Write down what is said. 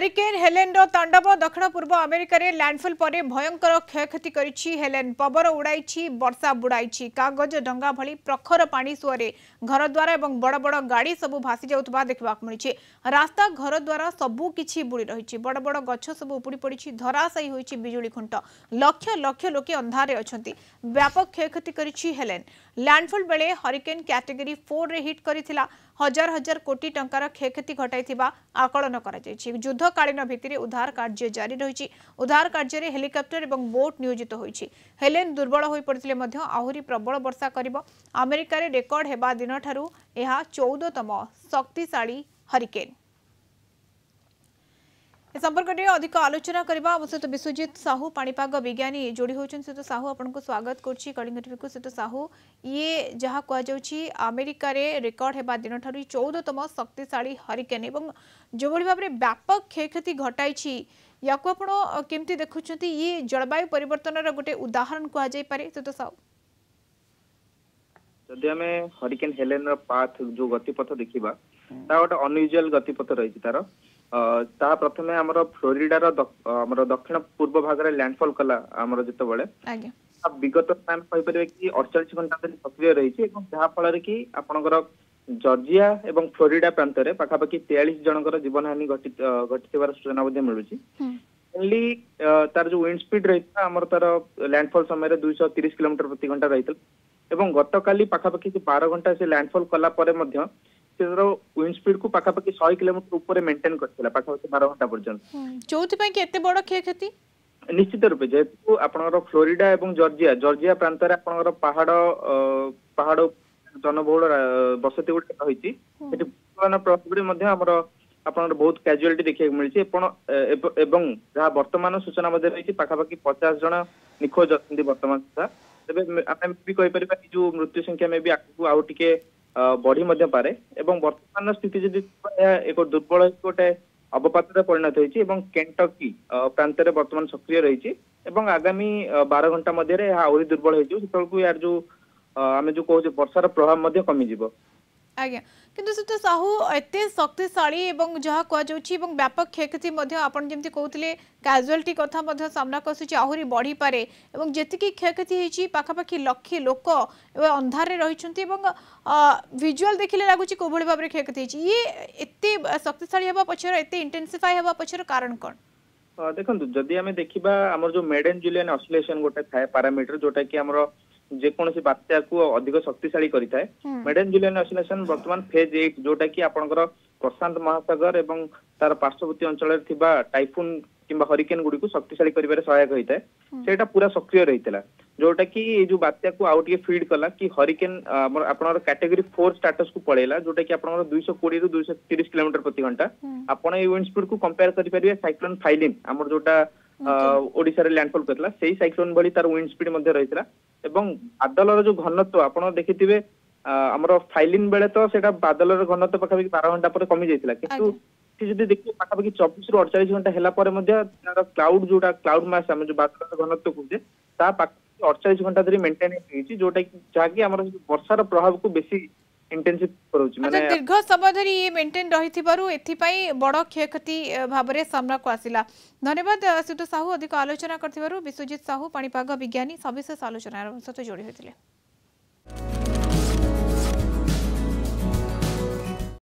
Hurricane Helen रो तांडव दक्षिण पूर्व अमेरिका रे लैंडफॉल पर भयंकर क्षयक्षति करिछि। हेलेन पवर उड़ाई वर्षा बुड़ाई कागज डंगा भली प्रखर पानी सुअरे घर द्वार एवं बड़ बड़ गाड़ी सबू भासी जाउतबा देखबा मिली। रास्ता घर द्वार सबू किछि बुड़ी रही। बड़ बड़ गछ सबू उपुड़ी पड़ी धराशायी होइछि बिजुली खुंट। लक्ष लक्ष लोके अंधारे अछंती। व्यापक क्षयक्षति करिछि हेलेन। लैंडफॉल बेले हरिकेन कैटेगरी 4 रे हिट करिथिला। हजार हजार कोटी टंकार क्षयक्षति घटाइथिबा आकलन करा जायछि। युद्धकालीन भित्तिरे उद्धार कार्य जारी रही। उद्धार कार्य हेलिकॉप्टर एवं बोट नियोजित होइछि। हेलेन दुर्बल होई पड़िथिले मध्य आहुरी प्रबल वर्षा करिबो। अमेरिका रे रेकर्ड हेबा दिन ठारू एहा 14तम शक्तिशाली हरिकेन। संपर्क में अधिक आलोचना करबा सहित विश्वजीत साहू पाणीपाग विज्ञानी जोड़ी होचन। सहित साहू आपनको स्वागत करछि कलिंग टीवी को। सहित साहू ये जहाँ कहुछि अमेरिका रे रेकर्ड हेबा दिन ठारू 14तम शक्तिशाली हरिकेन एवं जो भाव में व्यापक क्षयक्षति घटाई या आपण केमती देखुछंती ये जलवायु परिवर्तन गोटे उदाहरण कह जाय पारे। सहित साहू जदि आमे हरिकेन हेलेन रो पाथ जो गतिपथ देखिबा ता गोटे अनयूजुअल गतिपथ रही तार ता प्रथमे हमर फ्लोरिडा रो हमर दक्षिण पूर्व भाग रे लैंडफॉल कला हमर जते बेले आज्ञा विगत टाइम कहि परिबे कि 48 घंटा धरि सक्रिय रही छि एवं जहा फल रे कि आपनकर जॉर्जिया एवं फ्लोरिडा प्रांत रे पाखापाखि 43 जनकर जीवन हानि घटिथिबार सूचना मध्ये मिलु छि। ओनली तार जो विंड स्पीड रही था हमर तार लैंडफॉल समय 230 किलोमीटर प्रति घंटा रही एवं गतकाली पाखापाखि 12 घंटा से लैंडफॉल कला परे मध्य विंड स्पीड को पाखापाखि 100 किलोमीटर ऊपर मेंटेन करथिला पाखापाखि 12 घंटा पर्यंत। चौथि पय के एते बड़ क्षयक्षति निश्चित रूपे जेतु आपनकर फ्लोरिडा एवं जॉर्जिया प्रांत रे आपनकर पहाड़ जनबहुल बसति गुटे रहिछि। सेठी पुराना प्रभाव मध्य हमर आपनकर बहुत कैजुअलिटी देखै मिलछि एवं जहा वर्तमान सूचना मध्ये रहिछि पाखापाखि 50 जन निखोज अछंती वर्तमान सुधा। तबे आपण भी कहि परिबा कि जो मृत्यु संख्या में भी आगु आउ टिके बढ़ी मध्य पारे एवं वर्तमान स्थिति जदि एक दुर्बल गोटे अवपात परिणत होइछि एवं केंटकी प्रांत रे वर्तमान सक्रिय रहिछि एवं आगामी 12 घंटा मध्य रे आउरी दुर्बल होइछि। सेतलकु यार जो आमे जो कहू वर्षार प्रभाव मध्य कमी जिवो। आज्ञा किंतु सहित साहू एते शक्तिशाली एवं जहाँ कहुच्छी व्यापक क्षयक्षति आपण जमी कहते कैजुअलिटी कथा सामना कसुची आहुरी बढ़ी पारे एवं जेतिकी क्षयक्षति होती पाखापाखि लक्षे लोक अंधारे रही विजुअल देखिले लगुच कौ भाव में क्षयक्षति होती ये एते शक्तिशाली होगा पछर एते इंटेंसिफाई होगा पछर कारण कौन? देखो जदि आम देखा आम जो मेडन जुलियन ऑसिलेशन गोटे थाए पैरामीटर जोटा कि आम जेकोसी बात्या को अधिक शक्तिशाली करिथाए। मेडन जुलियन ऑसिलेशन वर्तमान फेज 8 जोटा कि आपनकर प्रशांत महासागर एवं तार पार्श्ववर्ती अंचल थिबा टाइफून किंबा हरिकेन गुडी को शक्तिशाली करिबारे सहायक होइताए। सेटा पूरा सक्रिय रहितला जोटा कि ए जो बात्या को आउट के फीड कला कि हरिकेन आपनकर कैटेगरी 4 स्टेटस को पळेला जोटा कि आपनकर 220 रु 230 किलोमीटर प्रति घंटा। आपण ए विंड स्पीड को कंपेयर करि परिबे साइक्लोन फाइलिन हमर जोटा ओडिसा रे लैंडफॉल करला सेही साइक्लोन भली तार विंड स्पीड मध्ये रहितला एवं बादलर जो घनत्व आपण देखिथिबे हमर फाइलिन बेले तो सेटा बादलर घनत्व पाखापाखि 12 घंटा पर कमी जाइतिला किंतु जदि देखिए पाखापाखि 24 रु 48 घंटा हैला पर मध्ये तार क्लाउड जोटा क्लाउड मास हम जो बादलर घनत्व कहूजे ता पाखापाखि 48 घंटा धरि मेंटेन होइछि जोटा कि जाकी हमर वर्षार प्रभाव को बेसी इंटेंसिव करूछि माने दीर्घ समय धरि ये मेंटेन रहिथिबारु एथिपाई बड़ क्षयक्षति भाबरे सामना को आसिला। धन्यवाद सिद्धू साहू अधिक आलोचना करथिबारु। विश्वजीत साहू पाणीपाग विज्ञानी सविशेष आलोचना सहित जोड़ी होइतिले।